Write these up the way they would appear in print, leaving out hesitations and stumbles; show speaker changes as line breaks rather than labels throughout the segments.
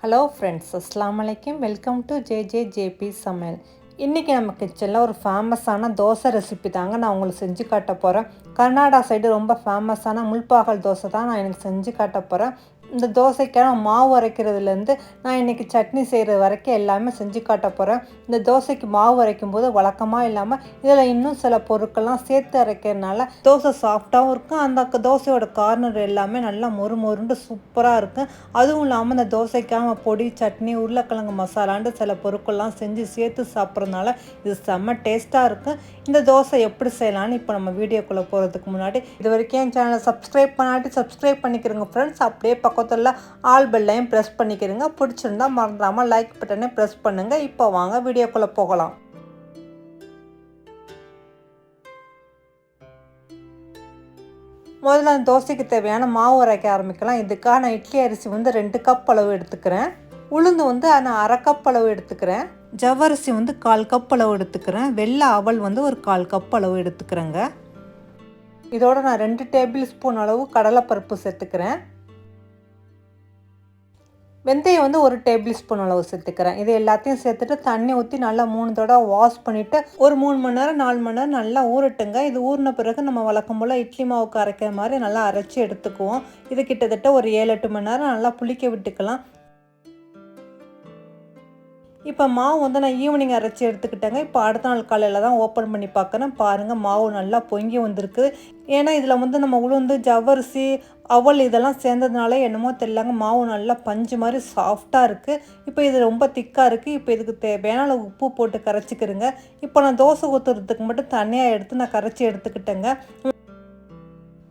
Hello friends, அஸ்ஸலாமு அலைக்கும். Welcome to JP சமையல். இன்றைக்கி நம்ம கிச்சனில் ஒரு ஃபேமஸான தோசை ரெசிபி தாங்க நான் உங்களுக்கு செஞ்சு காட்ட போகிறேன். கர்நாடகா சைடு ரொம்ப ஃபேமஸான முள்பாகல் தோசை தான் நான் எனக்கு செஞ்சு காட்ட போகிறேன். இந்த தோசைக்கான மாவு அரைக்கிறதுலேருந்து நான் இன்றைக்கி சட்னி செய்கிறது வரைக்கும் எல்லாமே செஞ்சு காட்ட போகிறேன். இந்த தோசைக்கு மாவு அரைக்கும் போது வழக்கமாக இல்லாமல் இதில் இன்னும் சில பொருட்கள்லாம் சேர்த்து அரைக்கிறதுனால தோசை சாஃப்டாகவும் இருக்கும். அந்த தோசையோட கார்னர் எல்லாமே நல்லா மொறு மொருண்டு சூப்பராக இருக்கும். அதுவும் இல்லாமல் இந்த தோசைக்கான பொடி, சட்னி, உருளைக்கிழங்கு மசாலாண்டு சில பொருட்கள்லாம் செஞ்சு சேர்த்து சாப்பிட்றதுனால இது செம்ம டேஸ்ட்டாக இருக்கும். இந்த தோசை எப்படி செய்யலான்னு இப்போ நம்ம வீடியோக்குள்ளே போகிறதுக்கு முன்னாடி இது வரைக்கும் என் சேனலை சப்ஸ்கிரைப் பண்ணிக்கிறோங்க ஃப்ரெண்ட்ஸ். அப்படியே பக்கத்தில் ஆல் பெல்லையும் ப்ரெஸ் பண்ணிக்கிறங்க. பிடிச்சிருந்தா மறந்துடாமல் லைக் பட்டனை ப்ரெஸ் பண்ணுங்கள். இப்போ வாங்க வீடியோக்குள்ளே போகலாம். முதல்ல அந்த தோசைக்கு தேவையான மாவு அரைக்க ஆரம்பிக்கலாம். இதுக்காக நான் இட்லி அரிசி 2 கப் அளவு எடுத்துக்கிறேன். உளுந்து நான் அரை கப் அளவு எடுத்துக்கிறேன். ஜவ்வரிசி 1/4 கப் அளவு எடுத்துக்கிறேன். வெள்ளை அவல் 1/4 கப் அளவு எடுத்துக்கிறேங்க. இதோட நான் 2 டேபிள் ஸ்பூன் அளவு கடலைப்பருப்பு சேர்த்துக்கிறேன். வெந்தயம் 1 டேபிள் ஸ்பூன் அளவு சேர்த்துக்கிறேன். இது எல்லாத்தையும் சேர்த்துட்டு தண்ணி ஊற்றி நல்லா 3 தடவை வாஷ் பண்ணிவிட்டு ஒரு 3 மணி நேரம் 4 மணி நேரம் நல்லா ஊறட்டுங்க. இது ஊறின பிறகு நம்ம வழக்கம் போல் இட்லி மாவுக்கு அரைக்கிற மாதிரி நல்லா அரைச்சி எடுத்துக்குவோம். இது கிட்டத்தட்ட ஒரு 7-8 மணி நேரம் நல்லா புளிக்க விட்டுக்கலாம். இப்போ மாவு நான் ஈவினிங் அரைச்சி எடுத்துக்கிட்டேங்க. இப்போ அடுத்த நாள் காலையில் தான் ஓப்பன் பண்ணி பார்க்குறேன். பாருங்கள், மாவு நல்லா பொங்கி வந்திருக்கு. ஏன்னா இதில் நம்ம உளுந்து, ஜவ்வரிசி, அவல் இதெல்லாம் சேர்ந்ததுனால என்னமோ தெரியலங்க, மாவு நல்லா பஞ்சு மாதிரி சாஃப்டாக இருக்குது. இப்போ இது ரொம்ப திக்காக இருக்குது. இப்போ இதுக்கு தேவையான உப்பு போட்டு கரைச்சிக்கிறேங்க. இப்போ நான் தோசை ஊற்றுறதுக்கு மட்டும் தனியாக எடுத்து நான் கரைச்சி எடுத்துக்கிட்டேங்க.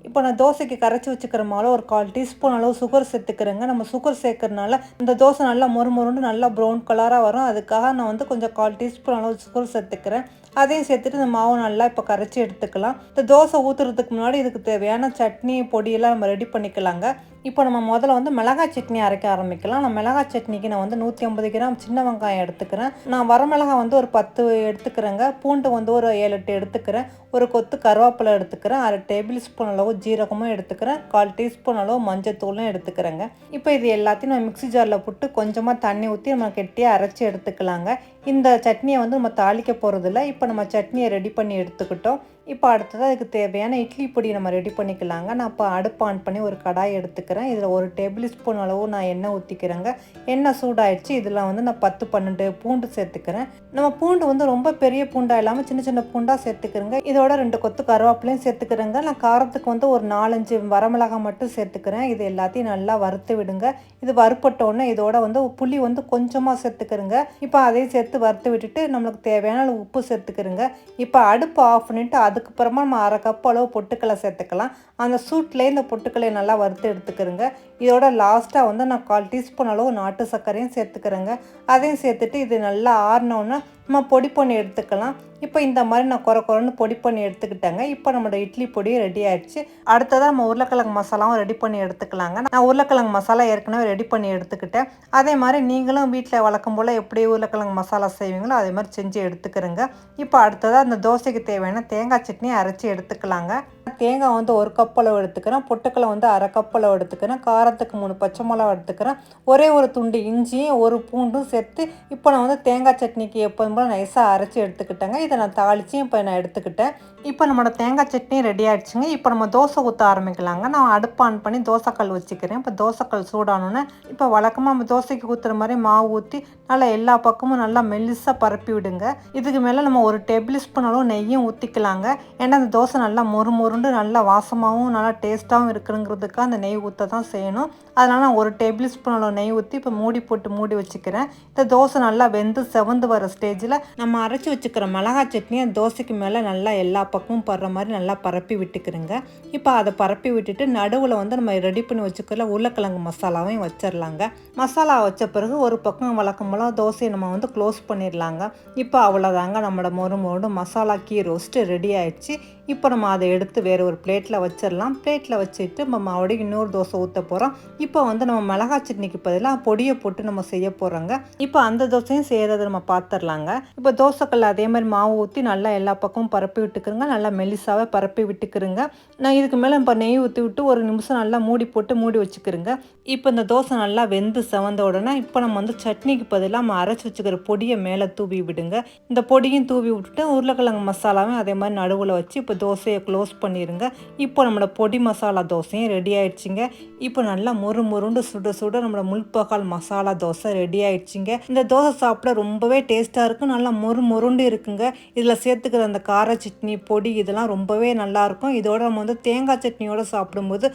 இப்போ நான் தோசைக்கு கரைச்சி வச்சுக்கிற மாவில் ஒரு 1/4 டீஸ்பூன் அளவு சுகர் சேர்த்துக்கிறேங்க. நம்ம சுகர் சேர்க்கறதுனால இந்த தோசை நல்லா மொறுமொருண்டு நல்லா ப்ரௌன் கலராக வரும். அதுக்காக நான் கொஞ்சம் 1/4 டீஸ்பூன் அளவு சுகர் சேர்த்துக்கிறேன். அதையும் சேர்த்துட்டு இந்த மாவு நல்லா இப்போ கரைச்சி எடுத்துக்கலாம். இந்த தோசை ஊற்றுறதுக்கு முன்னாடி இதுக்கு தேவையான சட்னி பொடியெல்லாம் நம்ம ரெடி பண்ணிக்கலாங்க. இப்போ நம்ம முதல்ல மிளகாய் சட்னி அரைக்க ஆரம்பிக்கலாம். நான் மிளகாய் சட்னிக்கு நான் 150 கிராம் சின்ன வெங்காயம் எடுத்துக்கிறேன். நான் வரமிளகாய் ஒரு 10 எடுத்துக்கிறேங்க. பூண்டு ஒரு 7-8 எடுத்துக்கிறேன். ஒரு கொத்து கருவேப்பிலை எடுத்துக்கிறேன். அரை டேபிள் ஸ்பூன் அளவு ஜீரகமும் எடுத்துக்கிறேன். 1/4 டீஸ்பூன் அளவு மஞ்சத்தூளும் எடுத்துக்கிறேங்க. இப்போ இது எல்லாத்தையும் நம்ம மிக்ஸி ஜாரில் போட்டு கொஞ்சமாக தண்ணி ஊற்றி நம்ம கெட்டியாக அரைச்சி எடுத்துக்கலாங்க. இந்த சட்னியை நம்ம தாளிக்க போகிறதில்ல. இப்போ நம்ம சட்னியை ரெடி பண்ணி எடுத்துக்கிட்டோம். இப்போ அடுத்ததாக இதுக்கு தேவையான இட்லி பொடி நம்ம ரெடி பண்ணிக்கலாங்க. நான் இப்போ அடுப்பு ஆன் பண்ணி ஒரு கடாய் எடுத்துக்கிறேன். இதில் 1 டேபிள் ஸ்பூன் அளவு நான் எண்ணெய் ஊற்றிக்கிறேங்க. எண்ணெய் சூடாயிடுச்சு. இதில் நான் 10-12 பூண்டு சேர்த்துக்கிறேன். நம்ம பூண்டு ரொம்ப பெரிய பூண்டாக இல்லாமல் சின்ன சின்ன பூண்டாக சேர்த்துக்கிறேங்க. இதோட 2 கொத்து கருவேப்பிலையும் சேர்த்துக்கிறேங்க. நான் காரத்துக்கு ஒரு 4-5 வரமிளகாய் மட்டும் சேர்த்துக்கிறேன். இது எல்லாத்தையும் நல்லா வறுத்து விடுங்க. இது வறுப்பட்டோடனே இதோட புளி கொஞ்சமாக சேர்த்துக்கிறேங்க. இப்போ அதையும் சேர்த்து வறுத்து விட்டுட்டு நம்மளுக்கு தேவையான உப்பு சேர்த்துக்கிறேங்க. இப்போ அடுப்பு ஆஃப் பண்ணிவிட்டு அதுக்கப்புறமா நம்ம அரை கப் அளவு பொட்டுக்கடலை சேர்த்துக்கலாம். அந்த சூட்லேயே இந்த பொட்டுக்கடலையை நல்லா வறுத்து எடுத்துக்கிறேங்க. இதோட லாஸ்ட்டாக நான் 1/4 டீஸ்பூன் அளவு நாட்டு சர்க்கரையும் சேர்த்துக்கிறேங்க. அதையும் சேர்த்துட்டு இது நல்லா ஆறினோன்னா நம்ம பொடி பண்ணி எடுத்துக்கலாம். இப்போ இந்த மாதிரி நான் குறைன்னு பொடி பண்ணி எடுத்துக்கிட்டேங்க. இப்போ நம்மளோட இட்லி பொடி ரெடி ஆயிடுச்சு. அடுத்ததாக நம்ம உருளைக்கிழங்கு மசாலாவும் ரெடி பண்ணி எடுத்துக்கலாங்க. நான் உருளைக்கிழங்கு மசாலா ஏற்கனவே ரெடி பண்ணி எடுத்துக்கிட்டேன். அதே மாதிரி நீங்களும் வீட்டில் வழக்கம் போல் எப்படி உருளைக்கிழங்கு மசாலா செய்வீங்களோ அதே மாதிரி செஞ்சு எடுத்துக்கிறேங்க. இப்போ அடுத்ததாக அந்த தோசைக்கு தேவையான தேங்காய் சட்னி அரைச்சி எடுத்துக்கலாங்க. தேங்காய் 1 கப் அளவு எடுத்துக்கிறேன். பொட்டுக்கடலை அரை கப் அளவு எடுத்துக்கிறேன். காரத்துக்கு 3 பச்சை மிளகா எடுத்துக்கிறேன். ஒரே ஒரு துண்டு இஞ்சியும் 1 பூண்டும் சேர்த்து இப்போ நான் தேங்காய் சட்னிக்கு எப்போதும் போல் நைஸாக அரைச்சி எடுத்துக்கிட்டேங்க. இதை நான் தாளிச்சியும் இப்போ நான் எடுத்துக்கிட்டேன். இப்போ நம்மளோட தேங்காய் சட்னி ரெடி ஆகிடுச்சுங்க. இப்போ நம்ம தோசை ஊற்ற ஆரம்பிக்கலாங்க. நான் அடுப்பு ஆன் பண்ணி தோசைக்கல் வச்சுக்கிறேன். இப்போ தோசைக்கல் சூடானோன்னே இப்போ வழக்கமாக நம்ம தோசைக்கு ஊற்றுற மாதிரி மாவு ஊற்றி நல்லா எல்லா பக்கமும் நல்லா மெல்லிசாக பரப்பி விடுங்க. இதுக்கு மேலே நம்ம 1 டேபிள் ஸ்பூன் அளவு நெய்யும் ஊற்றிக்கலாங்க. ஏன்னா அந்த தோசை நல்லா மொறுமொருண்டு நல்லா வாசமாகவும் நல்லா டேஸ்ட்டாகவும் இருக்குங்கிறதுக்காக அந்த நெய் ஊற்ற தான் செய்யணும். அதனால் நான் 1 டேபிள் ஸ்பூன் அளவு நெய் ஊற்றி இப்போ மூடி போட்டு மூடி வச்சுக்கிறேன். இந்த தோசை நல்லா வெந்து செவந்து வர ஸ்டேஜில் நம்ம அரைச்சி வச்சுக்கிற மிளகாய் சட்னியை தோசைக்கு மேலே நல்லா எல்லா பக்கமும் படுற மாதிரி நல்லா பரப்பி விட்டுக்கிறேங்க. இப்போ அதை பரப்பி விட்டுட்டு நடுவில் நம்ம ரெடி பண்ணி வச்சுக்கிற உருளைக்கிழங்கு மசாலாவையும் வச்சிடலாங்க. மசாலா வச்ச பிறகு ஒரு பக்கம் வழக்கம் போல் தோசையை நம்ம க்ளோஸ் பண்ணிடலாங்க. இப்போ அவ்வளோதாங்க, நம்மளோட மொறு மசாலா கீ ரோஸ்ட்டு ரெடி ஆயிடுச்சு. இப்போ நம்ம அதை எடுத்து வேறு ஒரு பிளேட்டில் வச்சிடலாம். பிளேட்டில் வச்சுட்டு நம்ம மறுபடியும் இன்னொரு தோசை ஊற்ற போகிறோம். போகிறோம். இப்போ வந்து நம்ம மிளகாய் சட்னிக்கு பதிலாக பொடியை போட்டு நம்ம செய்ய போகிறோங்க. இப்போ அந்த தோசையும் செய்கிறத நம்ம பார்த்துடலாங்க. இப்போ தோசைக்கல்ல அதே மாதிரி மாவு ஊற்றி நல்லா எல்லா பக்கமும் பரப்பி விட்டுக்கிறோங்க. நல்லா மெலிசாவே பரப்பி விட்டுக்கிறோங்க. நான் இதுக்கு மேலே இப்போ நெய் ஊற்றி விட்டு ஒரு நிமிஷம் நல்லா மூடி போட்டு மூடி வச்சுக்கிறோங்க. இப்போ இந்த தோசை நல்லா வெந்து செவந்த உடனே இப்போ நம்ம வந்து சட்னிக்கு பதிலாக நம்ம அரைச்சி வச்சுக்கிற பொடியை மேலே தூவி விடுங்க. இந்த பொடியும் தூவி விட்டுட்டு உருளைக்கிழங்கு மசாலாவும் அதே மாதிரி நடுவில் வச்சு இப்போ தோசையை க்ளோஸ் பண்ணிடுங்க. இப்போ நம்மளோட பொடி மசாலா தோசையும் ரெடி ஆயிடுச்சுங்க. இப்போ நல்லா முறுமுருண்டு சுட சுட நம்மளோட முள்பகால் மசாலா தோசை ரெடி ஆயிடுச்சுங்க. இந்த தோசை சாப்பிட ரொம்பவே டேஸ்ட்டாக இருக்கும். நல்லா முறுமுருண்டு இருக்குங்க. இதில் சேர்த்துக்கிற அந்த கார சட்னி பொடி இதெல்லாம் ரொம்பவே நல்லாயிருக்கும். இதோட நம்ம வந்து தேங்காய் சட்னியோடு சாப்பிடும்போது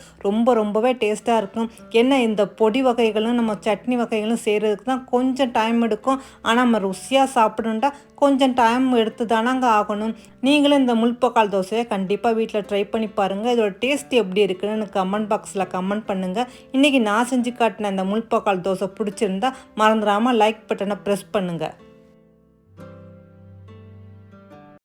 ரொம்பவே டேஸ்ட்டாக இருக்கும். என்ன இந்த பொடி வகைகளும் நம்ம சட்னி வகைகளும் செய்கிறதுக்கு தான் கொஞ்சம் டைம் எடுக்கும். ஆனால் நம்ம ருசியாக சாப்பிடணுன்ட்டா கொஞ்சம் டைம் எடுத்து தானாங்க ஆகணும். நீங்களும் இந்த முள்பகால் தோசையை கண்டிப்பாக வீட்டில் ட்ரை பண்ணி பாருங்கள். இதோட டேஸ்ட் எப்படி இருக்குன்னு கமெண்ட் பாக்ஸில் கமெண்ட் பண்ணுங்கள். இன்றைக்கி நான் செஞ்சு காட்டின இந்த முள்பகால் தோசை பிடிச்சிருந்தா மறந்துடாமல் லைக் பட்டனை ப்ரெஸ் பண்ணுங்கள்.